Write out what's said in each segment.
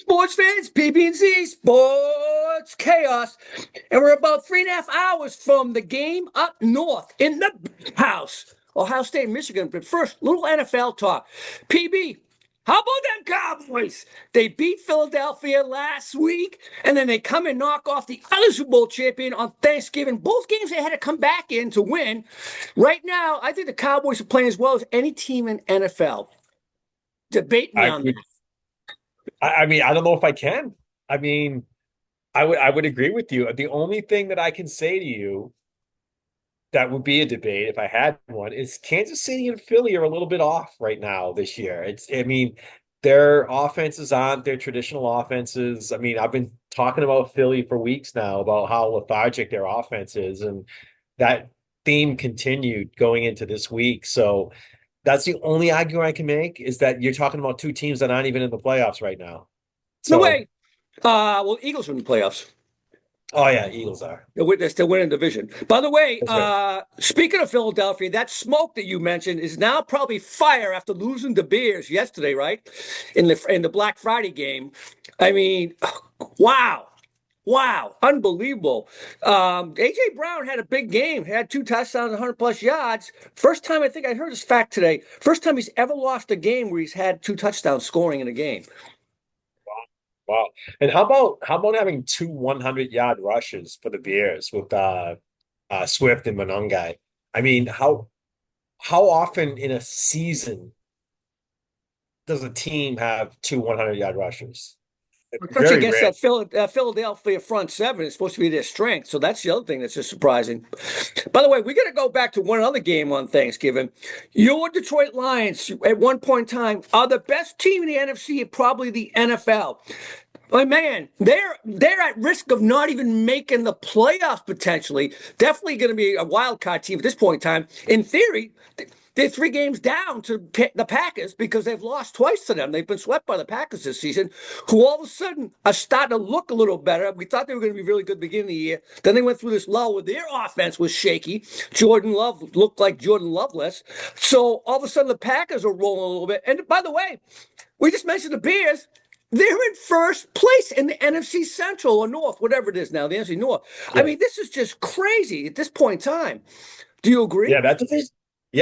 Sports fans, PB&Z, Sports Chaos. And we're about 3.5 hours from the game up north in the house, Ohio State, Michigan. But first, little NFL talk. PB, how about them Cowboys? They beat Philadelphia last week, and then they come and knock off the other Super Bowl champion on Thanksgiving. Both games they had to come back in to win. Right now, I think the Cowboys are playing as well as any team in NFL. Debate me I on that. would, I mean, I don't know if I can. I mean, I would agree with you. The only thing that I can say to you that would be a debate if I had one is Kansas City and Philly are a little bit off right now this year. I mean, their offenses aren't their traditional offenses. I mean, I've been talking about Philly for weeks now about how lethargic their offense is, and that theme continued going into this week. So that's the only argument I can make is that you're talking about two teams that aren't even in the playoffs right now. No So, way. Well, Eagles are in the playoffs. oh yeah, Eagles are. They're still winning the division. By the way, That's right. speaking of Philadelphia, that smoke that you mentioned is now probably fire after losing the Bears yesterday, right? In the Black Friday game. I mean, wow. Wow, unbelievable. AJ Brown had a big game, had 2 touchdowns, 100 plus yards. First time I think I heard this fact today. First time he's ever lost a game where he's had 2 touchdowns scoring in a game. Wow. And how about having two 100-yard rushes for the Bears with Swift and Monongai? I mean, how often in a season does a team have two 100-yard rushes? Especially Very against rare. that Philadelphia front seven is supposed to be their strength. So that's the other thing that's just surprising. By the way, we got to go back to one other game on Thanksgiving. Your Detroit Lions, at one point in time, are the best team in the NFC and probably the NFL. But man, they're at risk of not even making the playoffs potentially. Definitely going to be a wild card team at this point in time. In theory, they're 3 games down to the Packers because they've lost twice to them. They've been swept by the Packers this season, who all of a sudden are starting to look a little better. We thought they were going to be really good at the beginning of the year. Then they went through this lull where their offense was shaky. Jordan Love looked like Jordan Loveless. So all of a sudden the Packers are rolling a little bit. And by the way, we just mentioned the Bears. They're in first place in the NFC Central or North, whatever it is now, the NFC North. I Yeah. mean, this is just crazy at this point in time. Do you agree? Yeah,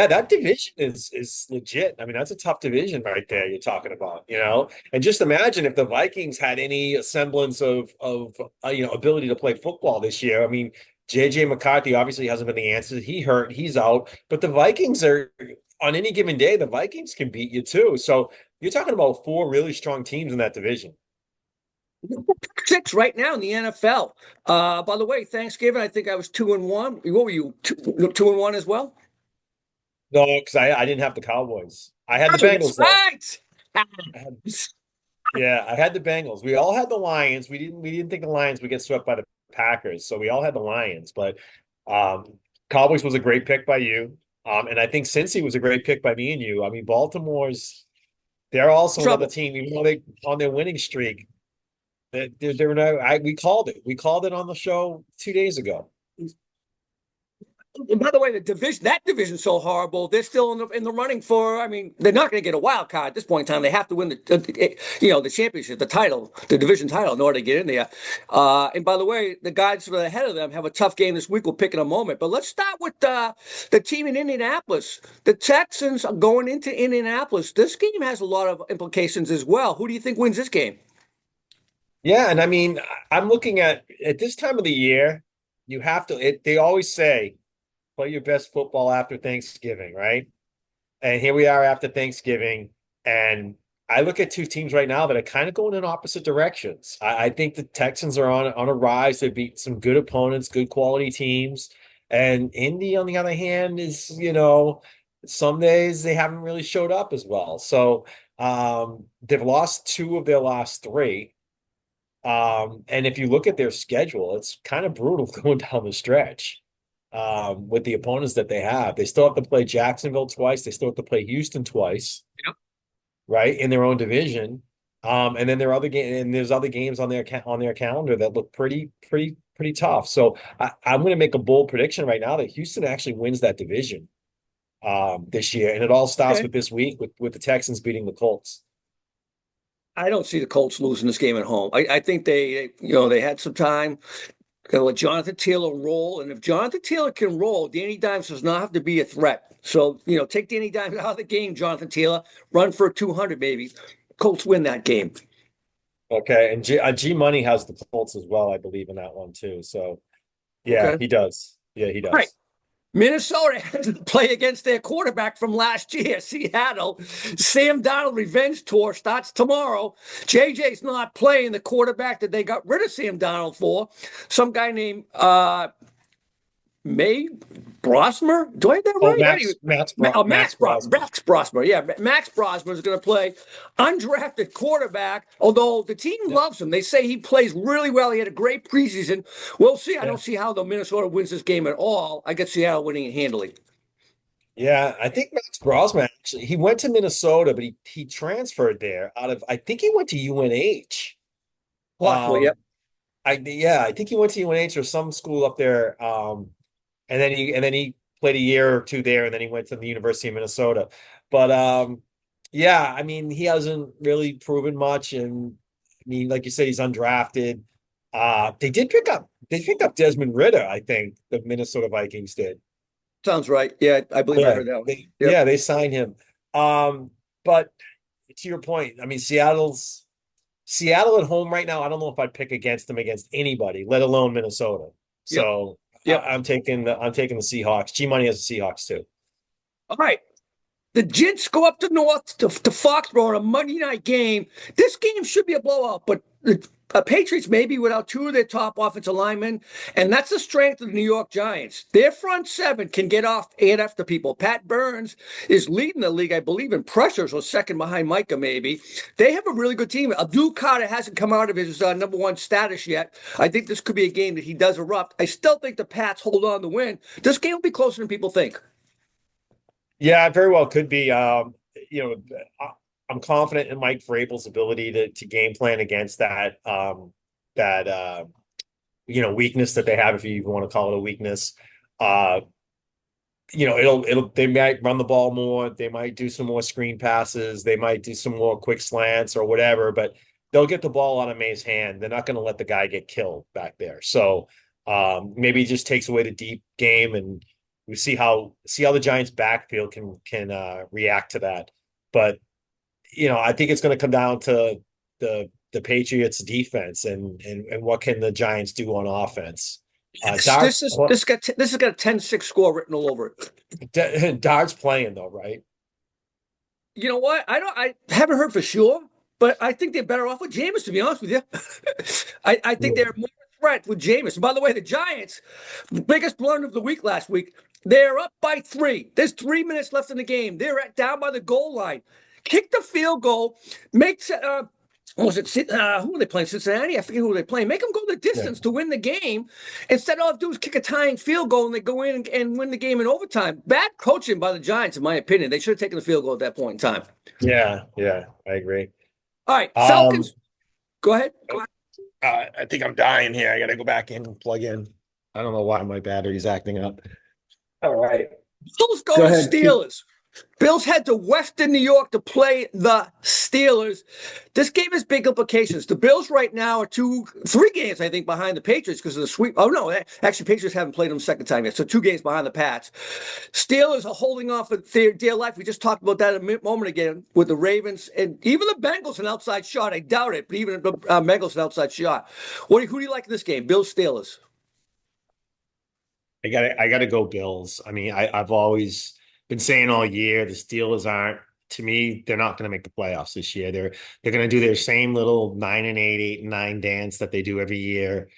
that division is legit. I mean, that's a tough division right there you're talking about, you know? And just imagine if the Vikings had any semblance of ability to play football this year. I mean, JJ McCarthy obviously hasn't been the answer. He hurt, he's out, but the Vikings are on any given day, the Vikings can beat you too. So you're talking about four really strong teams in that division. Six right now in the NFL. By the way, Thanksgiving, I think I was 2-1. What were you? 2-1 as well? No, because I didn't have the Cowboys. I had the Oh, that's Bengals though. right. I had Yeah, I had the Bengals. We all had the Lions. We didn't think the Lions would get swept by the Packers, so we all had the Lions. But Cowboys was a great pick by you. And I think Cincy was a great pick by me and you. I mean, they're also another Trouble. team, even though they on their winning streak. They're no, we called it. We called it on the show 2 days ago. And by the way, that division's so horrible. They're still in the running for. I mean, they're not going to get a wild card at this point in time. They have to win the championship, the title, the division title, in order to get in there. And by the way, the guys that are ahead of them have a tough game this week. We'll pick in a moment. But let's start with the team in Indianapolis. The Texans are going into Indianapolis. This game has a lot of implications as well. Who do you think wins this game? Yeah, and I mean, I'm looking at this time of the year, you have to. They always say play your best football after Thanksgiving, right? And here we are after Thanksgiving, and I look at two teams right now that are kind of going in opposite directions. I think the Texans are on a rise. They beat some good opponents, good quality teams, and Indy, on the other hand, some days they haven't really showed up as well. So they've lost two of their last three. And if you look at their schedule, it's kind of brutal going down the stretch with the opponents that they have. They still have to play Jacksonville twice. They still have to play Houston twice, Yep. right, in their own division. And then there's other games on their calendar that look pretty tough. So I'm going to make a bold prediction right now that Houston actually wins that division this year, and it all starts Okay. with this week with the Texans beating the Colts. I don't see the Colts losing this game at home. I think they had some time. Gonna let Jonathan Taylor roll, and if Jonathan Taylor can roll, Danny Dimes does not have to be a threat. So take Danny Dimes out of the game, Jonathan Taylor, run for 200, baby. Colts win that game. Okay, and G Money has the Colts as well, I believe, in that one too. So yeah, Okay. he does. Yeah, he All right. does. Minnesota had to play against their quarterback from last year, Seattle. Sam Darnold revenge tour starts tomorrow. JJ's not playing. The quarterback that they got rid of Sam Darnold for, some guy named May Brosmer. Do I have that Oh, right? Anyway, Max Brosman. Max Brosmer. Yeah, Max Brosmer is going to play undrafted quarterback, although the team Yeah, loves him. They say he plays really well. He had a great preseason. We'll see. I yeah, don't see how the Minnesota wins this game at all. I got Seattle winning it handily. yeah. I think Max Brosman actually he went to Minnesota, but he transferred there out of I think he went to UNH. Possibly, yep. I think he went to UNH or some school up there. And then he played a year or two there, and then he went to the University of Minnesota. But yeah, I mean, he hasn't really proven much, and I mean, like you said, he's undrafted. They picked up Desmond Ridder, I think the Minnesota Vikings did. Sounds right. Yeah, I believe I Yeah, heard that one. they Yep. yeah, they signed him. But to your point, I mean, Seattle at home right now. I don't know if I'd pick against them against anybody, let alone Minnesota. Yep. So Yep. I'm taking the Seahawks. G Money has the Seahawks too. All right. The Jets go up to North to Foxborough in a Monday night game. This game should be a blowout, but the Patriots maybe without two of their top offensive linemen, and that's the strength of the New York Giants. Their front seven can get off eight after people. Pat Burns is leading the league, I believe, in pressures, or second behind Micah maybe. They have a really good team. Abdul Carter hasn't come out of his number one status yet. I think this could be a game that he does erupt. I still think the Pats hold on to win. This game will be closer than people think. Yeah, it very well could be. You know, I'm confident in Mike Vrabel's ability to game plan against that weakness that they have, if you even want to call it a weakness. Uh, they might run the ball more, they might do some more screen passes, they might do some more quick slants or whatever, but they'll get the ball out of May's hand. They're not going to let the guy get killed back there. So maybe he just takes away the deep game, and we see how the Giants backfield can react to that. But I think it's going to come down to the Patriots defense and what can the Giants do on offense. This Dart's is this has got a 10-6 score written all over it. Dart's playing though, right? You know what? I haven't heard for sure, but I think they're better off with Jameis, to be honest with you. I think they're more a threat with Jameis. And by the way, the Giants, biggest blunder of the week last week, they're up by 3. There's 3 minutes left in the game. They're down by the goal line. Kick the field goal, makes was it who are they playing? Cincinnati? I forget who they playing. Make them go the Yeah. distance to win the game. Instead, all they do is kick a tying field goal and they go in and win the game in overtime. Bad coaching by the Giants, in my opinion. They should have taken the field goal at that point in time. Yeah, yeah, I agree. All right, Um, Falcons. Go ahead. I think I'm dying here. I got to go back in and plug in. I don't know why my battery's acting up. All right. Bills go Go to ahead. Steelers. Bills head to Western New York to play the Steelers. This game has big implications. The Bills right now are 3 games, I think, behind the Patriots because of the sweep. Oh, no, actually, Patriots haven't played them second time yet. So 2 games behind the Pats. Steelers are holding off with their dear life. We just talked about that a moment again with the Ravens. And even the Bengals an outside shot. I doubt it, but even the Bengals an outside shot. Who do you like in this game? Bills, Steelers. I gotta go Bills. I mean, I've always been saying all year the Steelers aren't. To me, they're not going to make the playoffs this year. They're going to do their same little 9-8, 8-9 dance that they do every year.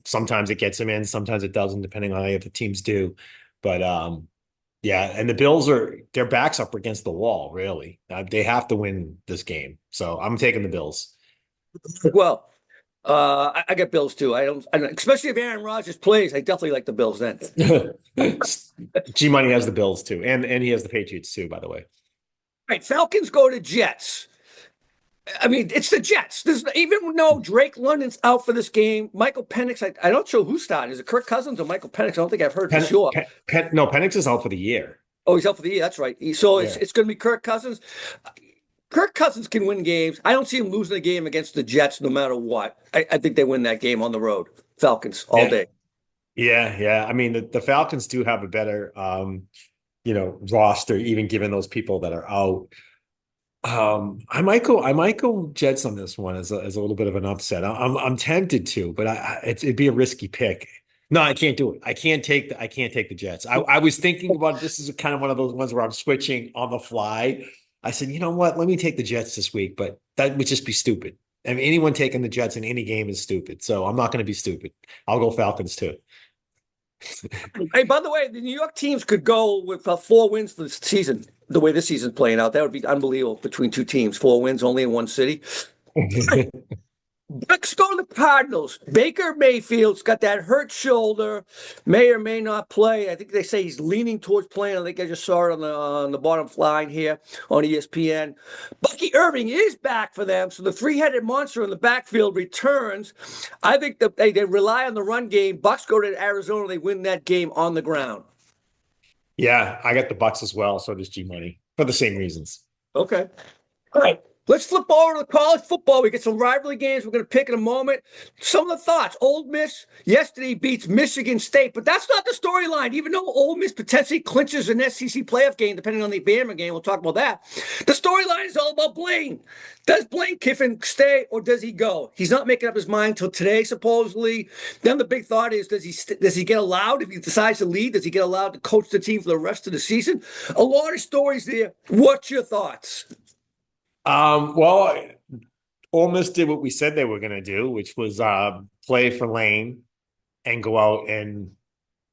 Sometimes it gets them in, sometimes it doesn't, depending on how the teams do. But yeah, and the Bills their backs up against the wall. Really, they have to win this game. So I'm taking the Bills. Well, I get Bills too. Especially if Aaron Rodgers plays. I definitely like the Bills then. G Money has the Bills too, and he has the Patriots too, by the way. All right, Falcons go to Jets. I mean, it's the Jets. Even though Drake London's out for this game, Michael Penix, I'm not sure who's starting. Is it Kirk Cousins or Michael Penix? I don't think I've heard for sure. No, Penix is out for the year. Oh, he's out for the year. That's right. So Yeah. it's going to be Kirk Cousins. Kirk Cousins can win games. I don't see him losing a game against the Jets no matter what. I think they win that game on the road. Falcons all Yeah, day. yeah. I mean, the Falcons do have a better, roster, even given those people that are out. I might go Jets on this one as a little bit of an upset. I'm tempted to, but it'd be a risky pick. No, I can't do it. I can't take the Jets. I was thinking about this is kind of one of those ones where I'm switching on the fly. I said, you know what? Let me take the Jets this week, but that would just be stupid. I mean, anyone taking the Jets in any game is stupid. So I'm not going to be stupid. I'll go Falcons too. Hey, by the way, the New York teams could go with 4 wins for the season. The way this season's playing out, that would be unbelievable between two teams. 4 wins only in one city. Let's go to the Cardinals. Baker Mayfield's got that hurt shoulder, may or may not play. I think they say he's leaning towards playing. I think I just saw it on the bottom line here on ESPN. Bucky Irving is back for them, so the three-headed monster in the backfield returns. I think that they rely on the run game. Bucks go to Arizona. They win that game on the ground. Yeah, I got the Bucks as well. So does G Money for the same reasons. Okay. All right. Let's flip over to college football. We get some rivalry games we're going to pick in a moment. Some of the thoughts. Ole Miss yesterday beats Michigan State, but that's not the storyline. Even though Ole Miss potentially clinches an SEC playoff game, depending on the Bama game, we'll talk about that. The storyline is all about Blaine. Does Blaine Kiffen stay or does he go? He's not making up his mind till today, supposedly. Then the big thought is, does he get allowed, if he decides to leave, does he get allowed to coach the team for the rest of the season? A lot of stories there. What's your thoughts? Well, Ole Miss did what we said they were going to do, which was play for Lane and go out and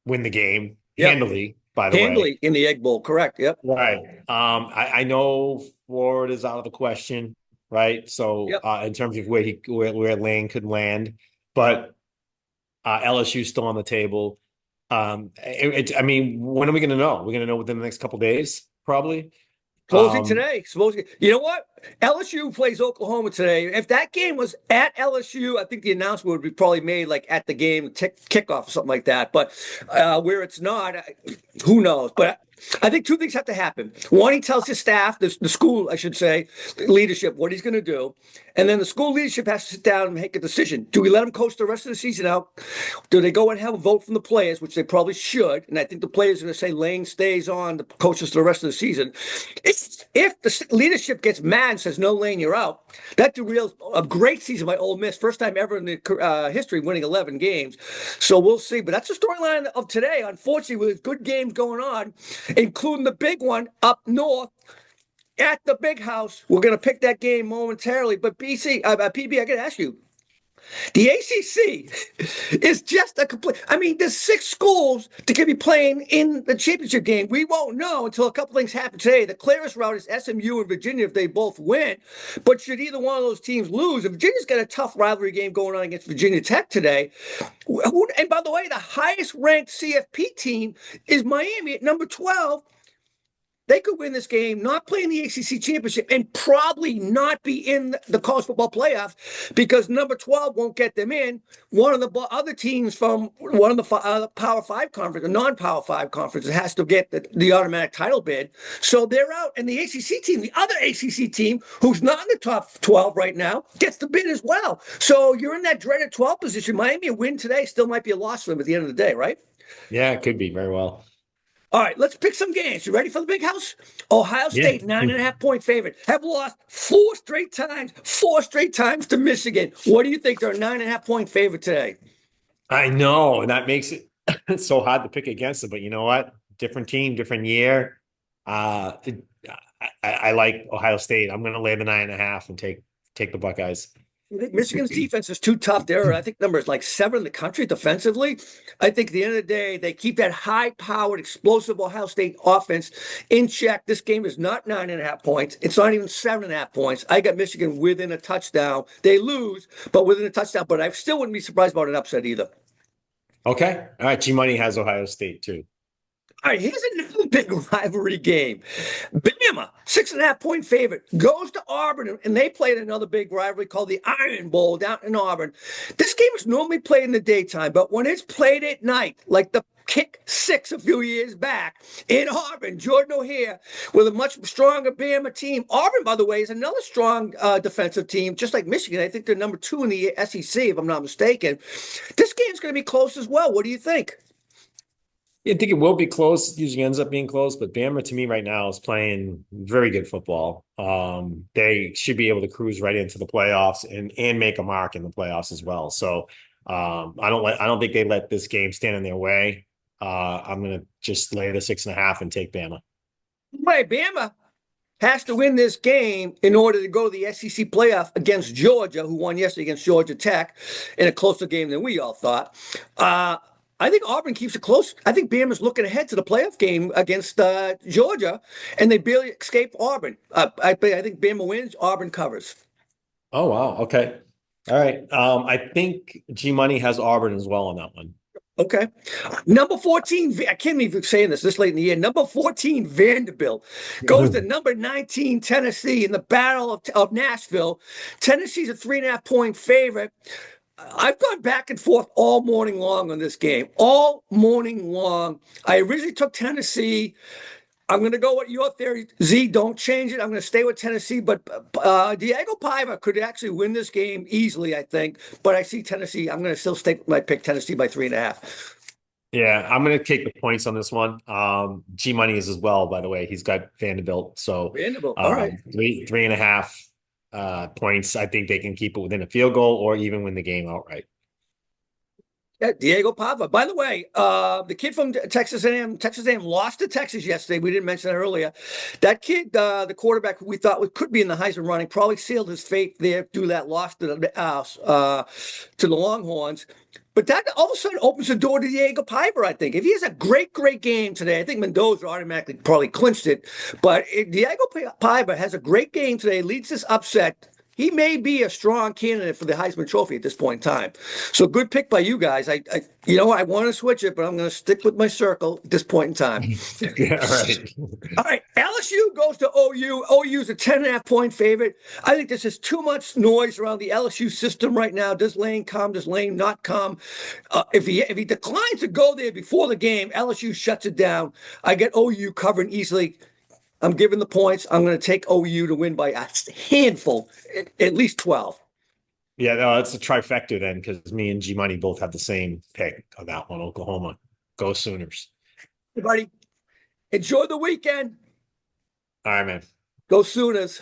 win the game handily, by the way. Handily in the Egg Bowl, correct. Yep. Right. I know Florida's out of the question, right? So Yep. In terms of where Lane could land, but LSU's still on the table. I mean, when are we going to know? We're going to know within the next couple of days, probably. Closing today. You know what? LSU plays Oklahoma today. If that game was at LSU, I think the announcement would be probably made like at the game kickoff or something like that. But where it's not, who knows? But I think two things have to happen. One, he tells his staff, the school, I should say, leadership, what he's going to do. And then the school leadership has to sit down and make a decision. Do we let him coach the rest of the season out? Do they go and have a vote from the players, which they probably should? And I think the players are going to say Lane stays on, the coaches for the rest of the season. If the leadership gets mad and says, no, Lane, you're out, that derails a great season by Ole Miss. First time ever in the history winning 11 games. So we'll see. But that's the storyline of today, unfortunately, with good games going on, including the big one up north at the Big House. We're going to pick that game momentarily. But PB, I got to ask you, the ACC is just a complete. I mean, there's 6 schools that could be playing in the championship game. We won't know until a couple things happen today. The clearest route is SMU and Virginia if they both win. But should either one of those teams lose, and Virginia's got a tough rivalry game going on against Virginia Tech today. And by the way, the highest ranked CFP team is Miami at number 12. They could win this game, not play in the ACC championship, and probably not be in the college football playoff because number 12 won't get them in. One of the other teams from one of the Power 5 conference, a non-Power 5 conference, has to get the automatic title bid. So they're out. And the ACC team, the other ACC team, who's not in the top 12 right now, gets the bid as well. So you're in that dreaded 12 position. Miami, a win today still might be a loss for them at the end of the day, right? Yeah, it could be very well. All right, let's pick some games. You ready for the Big House? Ohio State, 9.5-point favorite, have lost 4 straight times to Michigan. What do you think? They're a 9.5-point favorite today. I know, and that makes it so hard to pick against them. But you know what? Different team, different year. I like Ohio State. I'm going to lay the 9.5 and take the Buckeyes. I think Michigan's defense is too tough. I think number is like 7 in the country defensively. I think at the end of the day, they keep that high-powered, explosive Ohio State offense in check. This game is not 9.5 points. It's not even 7.5 points. I got Michigan within a touchdown. They lose, but within a touchdown. But I still wouldn't be surprised about an upset either. Okay. All right. G-Money has Ohio State, too. All right, here's another big rivalry game. Bama, 6.5-point favorite, goes to Auburn, and they played another big rivalry called the Iron Bowl down in Auburn. This game is normally played in the daytime, but when it's played at night, like the kick six a few years back in Auburn. Jordan O'Hare with a much stronger Bama team. Auburn, by the way, is another strong defensive team, just like Michigan. I think they're number 2 in the SEC, if I'm not mistaken. This game's going to be close as well. What do you think? I think it will be close. Usually ends up being close, but Bama to me right now is playing very good football. They should be able to cruise right into the playoffs and make a mark in the playoffs as well. So I don't think they let this game stand in their way. I'm gonna just lay the 6.5 and take Bama. Right, Bama has to win this game in order to go to the SEC playoff against Georgia, who won yesterday against Georgia Tech in a closer game than we all thought. I think Auburn keeps it close. I think Bama's looking ahead to the playoff game against Georgia, and they barely escape Auburn. I think Bama wins, Auburn covers. Oh wow. Okay. All right. I think G Money has Auburn as well on that one. Okay. Number 14, I can't even saying this late in the year. Number 14, Vanderbilt goes to number 19, Tennessee in the Battle of Nashville. Tennessee's a 3.5-point favorite. I've gone back and forth all morning long on this game. All morning long. I originally took Tennessee. I'm going to go with your theory. Z, don't change it. I'm going to stay with Tennessee, but Diego Paiva could actually win this game easily, I think. But I see Tennessee. I'm going to still stay with my pick, Tennessee by 3.5. Yeah, I'm going to take the points on this one. G Money is as well, by the way. He's got Vanderbilt. So Vanderbilt. All right. 3.5 points. I think they can keep it within a field goal or even win the game outright. Yeah, Diego Pava. By the way, the kid from Texas A&M lost to Texas yesterday. We didn't mention that earlier. That kid, the quarterback we thought could be in the Heisman running, probably sealed his fate there due to that loss to the Longhorns. But that all of a sudden opens the door to Diego Paiva, I think. If he has a great game today, I think Mendoza automatically probably clinched it. But if Diego Paiva has a great game today, leads this upset, he may be a strong candidate for the Heisman Trophy at this point in time. So good pick by you guys. I want to switch it, but I'm going to stick with my circle at this point in time. Yeah, right. All right. LSU goes to OU. OU's a 10.5-point favorite. I think this is too much noise around the LSU system right now. Does Lane come? Does Lane not come? If he declines to go there before the game, LSU shuts it down. I get OU covering easily. I'm giving the points. I'm going to take OU to win by a handful, at least 12. Yeah, no, it's a trifecta then because me and G Money both have the same pick of that one. Oklahoma. Go Sooners. Everybody, enjoy the weekend. All right, man. Go Sooners.